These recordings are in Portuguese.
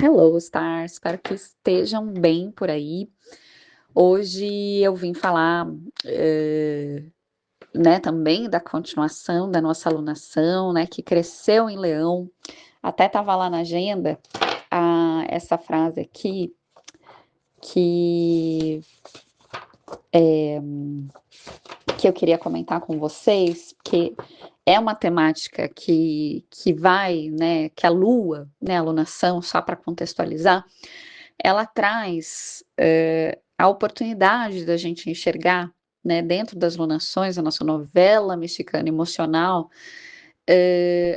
Hello, Stars. Espero que estejam bem por aí. Hoje eu vim falar, né, também da continuação da nossa alunação, né, que cresceu em Leão. Até estava lá na agenda essa frase aqui que que eu queria comentar com vocês, que é uma temática que vai, né, que a Lua, né, a alunação, só para contextualizar, ela traz a oportunidade da gente enxergar, né, dentro das lunações, a nossa novela mexicana emocional,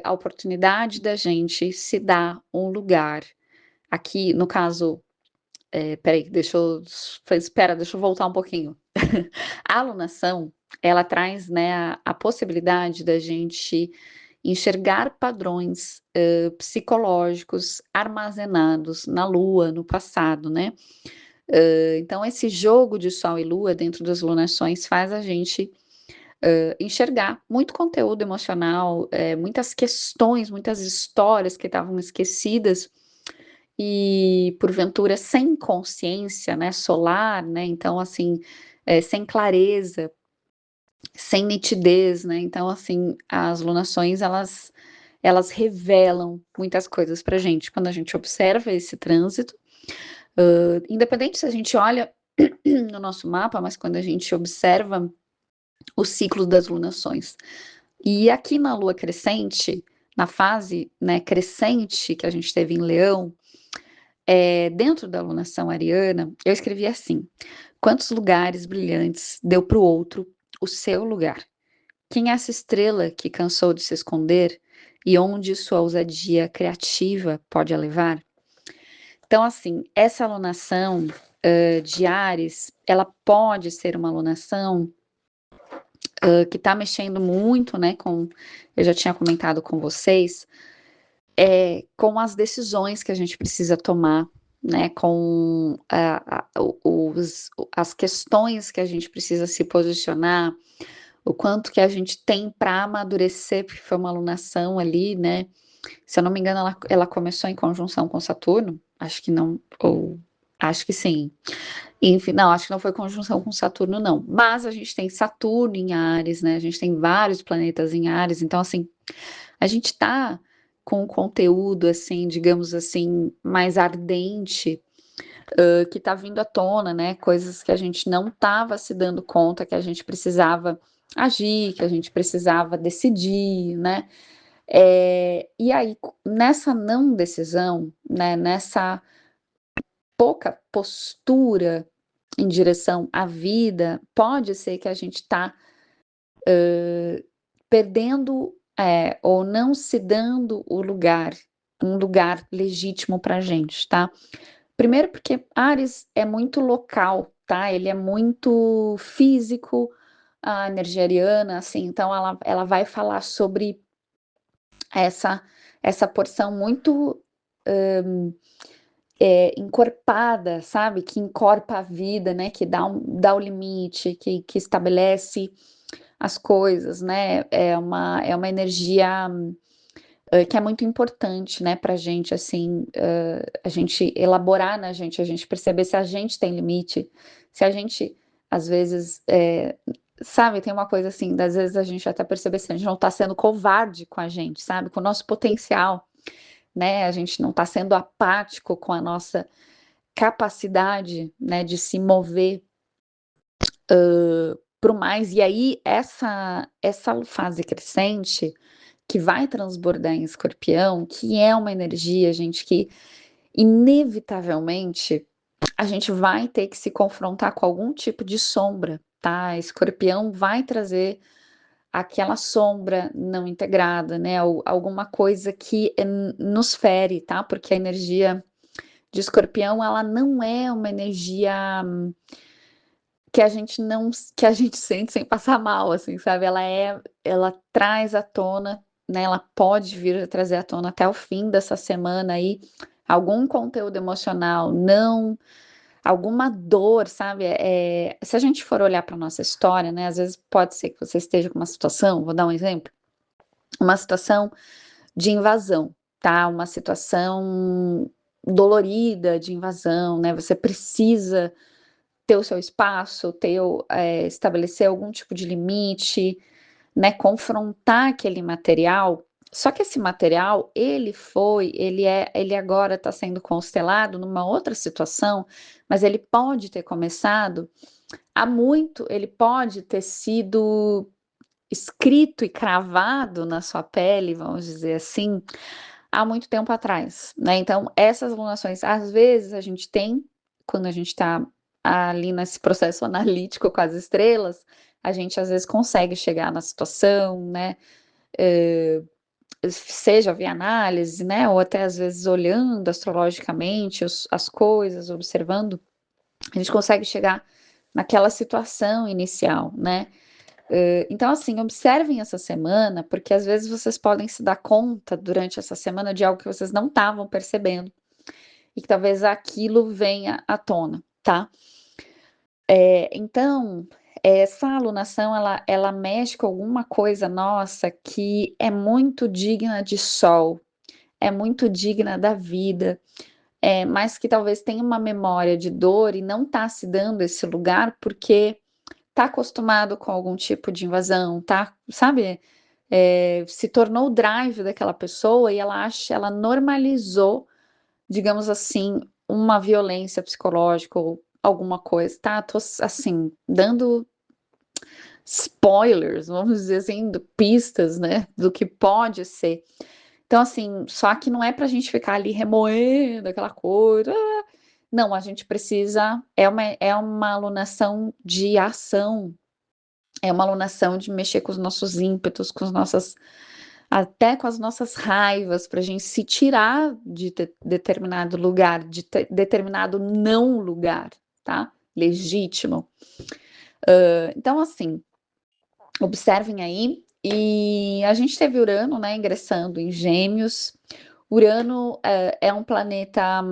a oportunidade da gente se dar um lugar. Aqui, no caso, peraí, deixa eu voltar um pouquinho. A alunação, ela traz, né, a possibilidade da gente enxergar padrões psicológicos armazenados na Lua, no passado, né? Então, esse jogo de Sol e Lua dentro das lunações faz a gente enxergar muito conteúdo emocional, muitas questões, muitas histórias que estavam esquecidas e, porventura, sem consciência, né, solar, né? Então, assim, sem clareza, sem nitidez, né? Então, assim, as lunações elas revelam muitas coisas para gente quando a gente observa esse trânsito, independente se a gente olha no nosso mapa, mas quando a gente observa o ciclo das lunações. E aqui na Lua crescente, na fase, né, crescente que a gente teve em Leão, dentro da alunação ariana, eu escrevi assim: quantos lugares brilhantes deu para o outro o seu lugar? Quem é essa estrela que cansou de se esconder e onde sua ousadia criativa pode a levar? Então, assim, essa alunação de Áries, ela pode ser uma alunação que está mexendo muito, né, eu já tinha comentado com vocês, com as decisões que a gente precisa tomar, né, com as questões que a gente precisa se posicionar, o quanto que a gente tem para amadurecer, porque foi uma alunação ali, né? Se eu não me engano, ela começou em conjunção com Saturno, acho que não, ou acho que sim. Enfim, não, acho que não foi conjunção com Saturno, não. Mas a gente tem Saturno em Áries, né? A gente tem vários planetas em Áries, então, assim, a gente tá com um conteúdo, assim, digamos assim, mais ardente, que tá vindo à tona, né? Coisas que a gente não estava se dando conta, que a gente precisava agir, que a gente precisava decidir, né? E aí, nessa não decisão, né? Nessa pouca postura em direção à vida, pode ser que a gente está perdendo ou não se dando um lugar legítimo para a gente, tá? Primeiro porque Ares é muito local, tá? Ele é muito físico, a energia ariana, assim, então ela vai falar sobre essa, essa porção muito encorpada, sabe? Que encorpa a vida, né? Que dá o limite, que estabelece as coisas, né? É uma energia que é muito importante, né, pra gente, assim, a gente elaborar na gente, a gente perceber se a gente tem limite, se a gente, às vezes, sabe, tem uma coisa assim, às vezes a gente até perceber se a gente não tá sendo covarde com a gente, sabe, com o nosso potencial, né, a gente não tá sendo apático com a nossa capacidade, né, de se mover para o mais. E aí, essa fase crescente, que vai transbordar em Escorpião, que é uma energia, gente, que inevitavelmente a gente vai ter que se confrontar com algum tipo de sombra, tá? Escorpião vai trazer aquela sombra não integrada, né? Ou alguma coisa que nos fere, tá? Porque a energia de Escorpião, ela não é uma energia que a gente não, que a gente sente sem passar mal, assim, sabe? Ela traz à tona, né? Ela pode vir a trazer à tona até o fim dessa semana aí algum conteúdo emocional, não alguma dor, sabe? Se a gente for olhar para nossa história, né? Às vezes pode ser que você esteja com uma situação, vou dar um exemplo, uma situação de invasão, tá? Uma situação dolorida de invasão, né? Você precisa ter o seu espaço, estabelecer algum tipo de limite, né? Confrontar aquele material. Só que esse material, ele agora está sendo constelado numa outra situação, mas ele pode ter começado ele pode ter sido escrito e cravado na sua pele, vamos dizer assim, há muito tempo atrás, né? Então, essas alunações, às vezes a gente tem, quando a gente está ali nesse processo analítico com as estrelas, a gente às vezes consegue chegar na situação, né? Seja via análise, né? Ou até às vezes olhando astrologicamente as coisas, observando, a gente consegue chegar naquela situação inicial, né? Então, assim, observem essa semana, porque às vezes vocês podem se dar conta durante essa semana de algo que vocês não estavam percebendo e que talvez aquilo venha à tona, tá? Então, essa alunação, ela mexe com alguma coisa nossa que é muito digna de sol, é muito digna da vida, mas que talvez tenha uma memória de dor e não está se dando esse lugar porque tá acostumado com algum tipo de invasão, tá, sabe? Se tornou o drive daquela pessoa e ela normalizou, digamos assim, uma violência psicológica ou alguma coisa, tá? Tô assim, dando spoilers, vamos dizer assim, pistas, né, do que pode ser. Então, assim, só que não é pra gente ficar ali remoendo aquela coisa. Não, a gente precisa. É uma alunação de ação, é uma alunação de mexer com os nossos ímpetos, até com as nossas raivas, para a gente se tirar de determinado lugar, de determinado não lugar, tá? Legítimo. Então, assim, observem aí. E a gente teve Urano, né, ingressando em Gêmeos. Urano é um planeta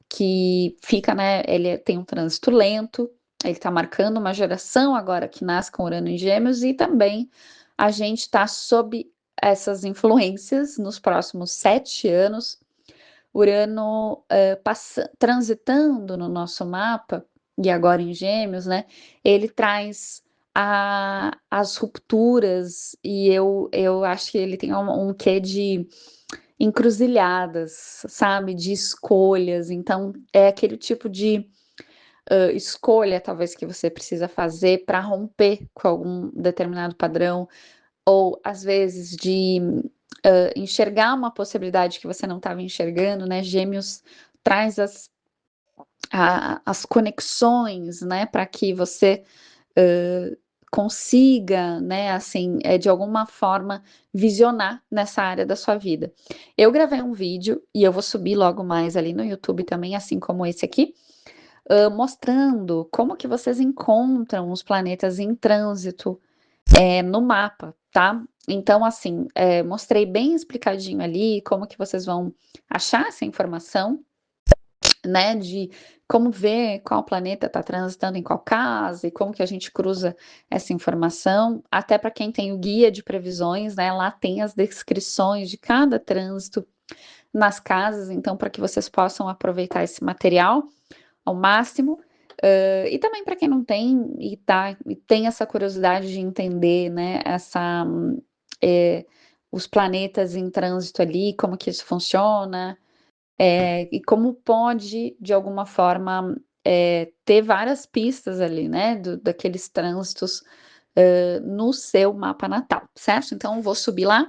que fica, né? Ele tem um trânsito lento, ele está marcando uma geração agora que nasce com Urano em Gêmeos, e também a gente está sob essas influências nos próximos 7 anos. Urano transitando no nosso mapa, e agora em Gêmeos, né? Ele traz as rupturas, e eu acho que ele tem um quê de encruzilhadas, sabe? De escolhas. Então, é aquele tipo de escolha, talvez, que você precisa fazer para romper com algum determinado padrão, ou às vezes de enxergar uma possibilidade que você não estava enxergando, né? Gêmeos traz as conexões, né? Para que você consiga, né, assim, de alguma forma visionar nessa área da sua vida. Eu gravei um vídeo e eu vou subir logo mais ali no YouTube também, assim como esse aqui, mostrando como que vocês encontram os planetas em trânsito no mapa, tá? Então, assim, mostrei bem explicadinho ali como que vocês vão achar essa informação, né, de como ver qual planeta está transitando em qual casa e como que a gente cruza essa informação, até para quem tem o guia de previsões, né, lá tem as descrições de cada trânsito nas casas, então para que vocês possam aproveitar esse material ao máximo. E também para quem não tem e tem essa curiosidade de entender, né, os planetas em trânsito ali, como que isso funciona, e como pode, de alguma forma, ter várias pistas ali, né, daqueles trânsitos no seu mapa natal, certo? Então, eu vou subir lá.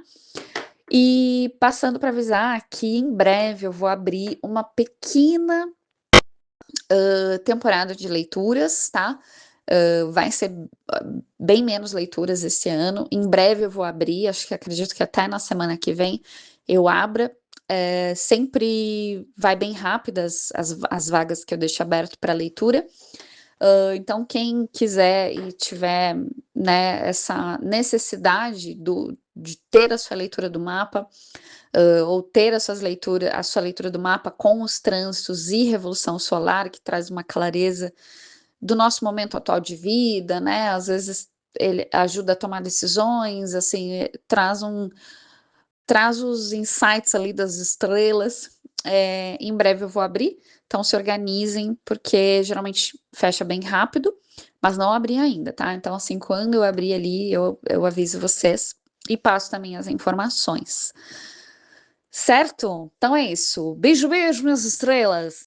E passando para avisar que em breve eu vou abrir uma pequena temporada de leituras, tá? Vai ser bem menos leituras esse ano. Em breve eu vou abrir, acredito que até na semana que vem eu abra. Sempre vai bem rápidas as vagas que eu deixo aberto para leitura. Então, quem quiser e tiver, né, essa necessidade de ter a sua leitura do mapa, ou ter a sua leitura do mapa com os trânsitos e revolução solar, que traz uma clareza do nosso momento atual de vida, né? Às vezes ele ajuda a tomar decisões, assim, traz os insights ali das estrelas. Em breve eu vou abrir, então se organizem, porque geralmente fecha bem rápido, mas não abri ainda, tá? Então, assim, quando eu abrir ali, eu aviso vocês e passo também as informações. Certo? Então é isso. Beijo, beijo, minhas estrelas!